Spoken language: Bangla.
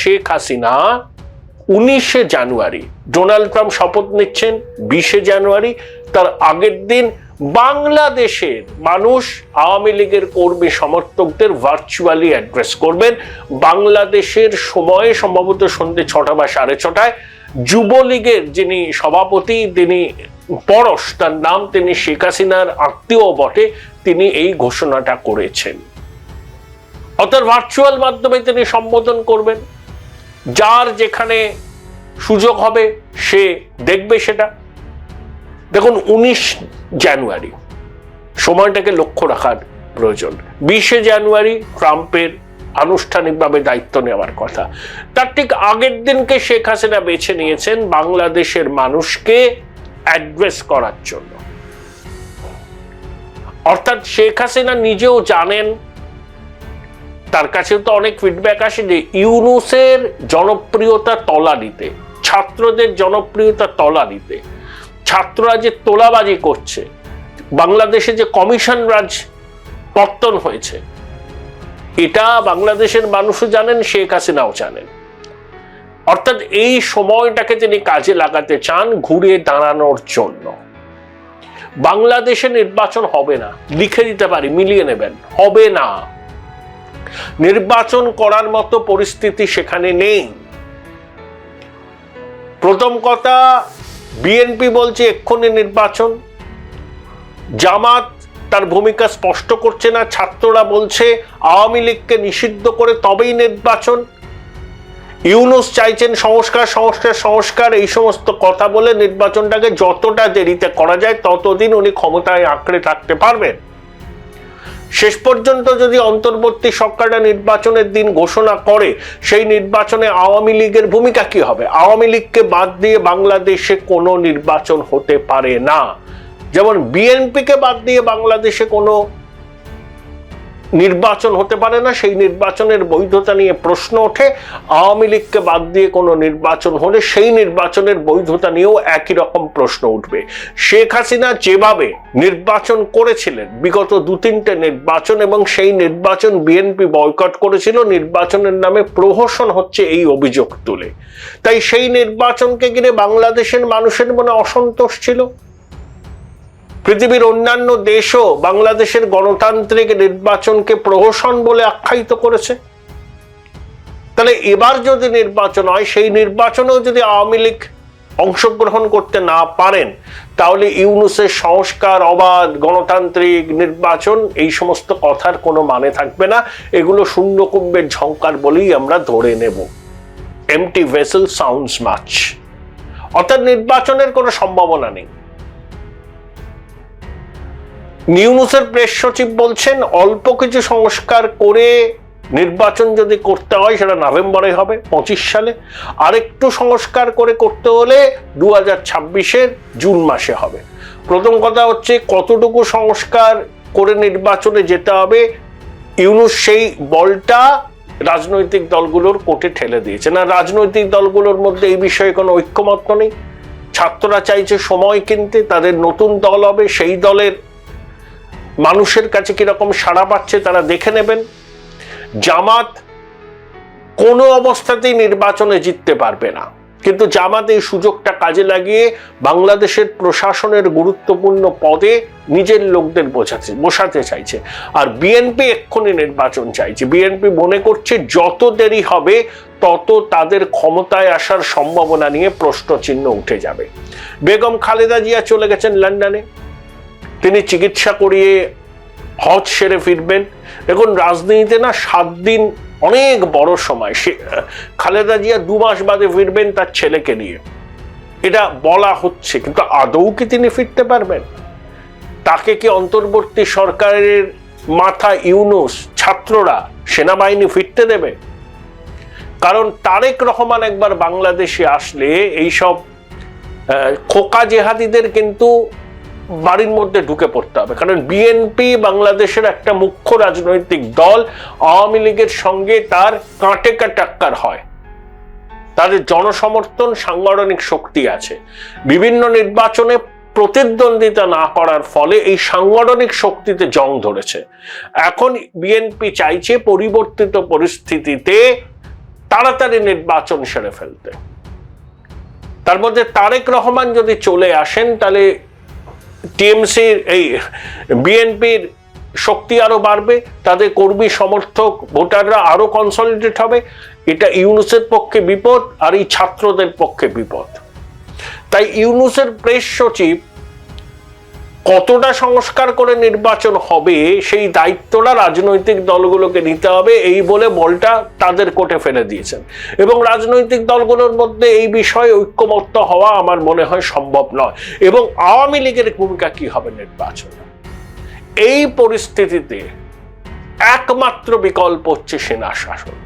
শেখ হাসিনা 19শে জানুয়ারি, ডোনাল্ড ট্রাম্প শপথ নিচ্ছেন 20শে জানুয়ারি, তার আগের দিন বাংলাদেশের মানুষ, আওয়ামী লীগের কর্মী সমর্থকদের ভার্চুয়ালি অ্যাড্রেস করবেন। বাংলাদেশের সময়ে সম্ভবত সন্ধ্যে 6টা বা 6:30টায় যুবলীগের যিনি সভাপতি, তিনি পরশ তার নাম, তিনি শেখ হাসিনার আত্মীয় বটে, তিনি এই ঘোষণাটা করেছেন। অর্থাৎ ভার্চুয়াল মাধ্যমে তিনি সম্বোধন করবেন। যার যেখানে সুযোগ হবে সে দেখবে সেটা। দেখুন, 19 জানুয়ারি সময়টাকে লক্ষ্য রাখার প্রয়োজন। 20শে জানুয়ারি ট্রাম্পের আনুষ্ঠানিকভাবে দায়িত্ব নেওয়ার কথা। তার ঠিক আগের দিনকে শেখ হাসিনা বেছে নিয়েছেন বাংলাদেশের মানুষকে অ্যাড্রেস করার জন্য। অর্থাৎ শেখ হাসিনা নিজেও জানেন, তার কাছে তো অনেক ফিডব্যাক আসে যে ইউনূসের জনপ্রিয়তা তলানিতে, ছাত্রদের জনপ্রিয়তা তলানিতে, ছাত্ররা যে তোলাবাজি করছে, বাংলাদেশে যে কমিশন রাজ পতন হয়েছে, এটা বাংলাদেশের মানুষও জানেন, শেখ হাসিনাও জানেন। অর্থাৎ এই সময়টাকে তিনি কাজে লাগাতে চান ঘুরে দাঁড়ানোর জন্য। বাংলাদেশে নির্বাচন হবে না, লিখে দিতে পারি, মিলিয়ে নেবেন, হবে না। নির্বাচন করার মতো পরিস্থিতি সেখানে নেই। প্রথম কথা, বিএনপি বলছে এক্ষুনি নির্বাচন, জামাত তার ভূমিকা স্পষ্ট করছে না, ছাত্ররা বলছে আওয়ামী লীগকে নিষিদ্ধ করে তবেই নির্বাচন, ইউনূস চাইছেন সংস্কার সংস্কার সংস্কার, এই সমস্ত কথা বলে নির্বাচনটাকে যতটা দেরিতে করা যায় ততদিন উনি ক্ষমতায় আঁকড়ে থাকতে পারবেন। শেষ পর্যন্ত যদি অন্তর্বর্তী সরকারটা নির্বাচনের দিন ঘোষণা করে, সেই নির্বাচনে আওয়ামী লীগের ভূমিকা কি হবে? আওয়ামী লীগকে বাদ দিয়ে বাংলাদেশে কোনো নির্বাচন হতে পারে না। যেমন বিএনপিকে বাদ দিয়ে বাংলাদেশে কোনো নির্বাচন হতে পারে না, সেই নির্বাচনের বৈধতা নিয়ে প্রশ্ন ওঠে। আওয়ামী লীগকে বাদ দিয়ে কোনো নির্বাচন হলে সেই নির্বাচনের বৈধতা নিয়েও একই রকম প্রশ্ন উঠবে। শেখ হাসিনা যেভাবে নির্বাচন করেছিলেন, বিগত 2-3টে নির্বাচন, এবং সেই নির্বাচন বিএনপি বয়কট করেছিল, নির্বাচনের নামে প্রহসন হচ্ছে এই অভিযোগ তুলে। তাই সেই নির্বাচনকে ঘিরে বাংলাদেশের মানুষের মনে অসন্তোষ ছিল। পৃথিবীর অন্যান্য দেশও বাংলাদেশের গণতান্ত্রিক নির্বাচনকে প্রহসন বলে আখ্যায়িত করেছে। তাহলে এবার যদি নির্বাচন হয়, সেই নির্বাচনেও যদি আওয়ামী লীগ অংশগ্রহণ করতে না পারেন, তাহলে ইউনূসের সংস্কার, অবাধ গণতান্ত্রিক নির্বাচন, এই সমস্ত কথার কোনো মানে থাকবে না। এগুলো শূন্যকুম্ভের ঝংকার বলেই আমরা ধরে নেব। Empty vessel sounds much. অর্থাৎ নির্বাচনের কোনো সম্ভাবনা নেই। ইউনূসের প্রেস সচিব বলছেন অল্প কিছু সংস্কার করে নির্বাচন যদি করতে হয় সেটা নভেম্বরে হবে, 25 সালে। আরেকটু সংস্কার করে করতে হলে 2026-এর জুন মাসে হবে। প্রথম কথা হচ্ছে, কতটুকু সংস্কার করে নির্বাচনে যেতে হবে, ইউনূস সেই বলটা রাজনৈতিক দলগুলোর কোর্টে ঠেলে দিয়েছে। না, রাজনৈতিক দলগুলোর মধ্যে এই বিষয়ে কোনো ঐক্যমত্য নেই। ছাত্ররা চাইছে সময় কিনতে, তাদের নতুন দল হবে, সেই দলের মানুষের কাছে কিরকম সাড়া পাচ্ছে তারা দেখে নেবেন। জামাত কোনো অবস্থাতেই নির্বাচনে জিততে পারবে না, কিন্তু জামাত এই সুযোগটা কাজে লাগিয়ে বাংলাদেশের প্রশাসনের গুরুত্বপূর্ণ পদে নিজের লোকদের বসাতে চাইছে। আর বিএনপি এক্ষুনি নির্বাচন চাইছে। বিএনপি মনে করছে যত দেরি হবে তত তাদের ক্ষমতায় আসার সম্ভাবনা নিয়ে প্রশ্নচিহ্ন উঠে যাবে। বেগম খালেদা জিয়া চলে গেছেন লন্ডনে, তিনি চিকিৎসা করিয়ে হজ সেরে ফিরবেন। দেখুন, রাজনীতিতে না 7 দিন অনেক বড় সময়। খালেদা জিয়া 2 মাস বাদে ফিরবেন তার ছেলেকে নিয়ে, এটা বলা হচ্ছে, কিন্তু আদৌ কি তিনি ফিরতে পারবেন? তাকে কি অন্তর্বর্তী সরকারের মাথা ইউনূস, ছাত্ররা, সেনাবাহিনী ফিরতে দেবে? কারণ তারেক রহমান একবার বাংলাদেশে আসলে এইসব খোকা জেহাদিদের কিন্তু বাড়ির মধ্যে ঢুকে পড়তে হবে। কারণ বিএনপি বাংলাদেশের একটা মুখ্য রাজনৈতিক দল, আওয়ামী লীগের সঙ্গে তার কাঁটে টাক্কার হয়, তাদের জনসমর্থন, সাংগঠনিক শক্তি আছে। বিভিন্ন নির্বাচনে প্রতিদ্বন্দ্বিতা না করার ফলে এই সাংগঠনিক শক্তিতে জং ধরেছে। এখন বিএনপি চাইছে পরিবর্তিত পরিস্থিতিতে তাড়াতাড়ি নির্বাচন সেরে ফেলতে। তার মধ্যে তারেক রহমান যদি চলে আসেন তাহলে টিএমসির এই বিএনপির শক্তি আরো বাড়বে, তাদের কর্মী সমর্থক ভোটাররা আরো কনসলিডেট হবে। এটা ইউনূসের পক্ষে বিপদ, আর এই ছাত্রদের পক্ষে বিপদ। তাই ইউনূসের প্রেস সচিব কতটা সংস্কার করে নির্বাচন হবে সেই দায়িত্বটা রাজনৈতিক দলগুলোকে নিতে হবে, এই বলে বলটা তাদের কোর্টে ফেলে দিয়েছেন। এবং রাজনৈতিক দলগুলোর মধ্যে এই বিষয়ে ঐক্যমত্য হওয়া আমার মনে হয় সম্ভব নয়। এবং আওয়ামী লীগের ভূমিকা কি হবে নির্বাচনে, এই পরিস্থিতিতে একমাত্র বিকল্প হচ্ছে সেনা শাসন।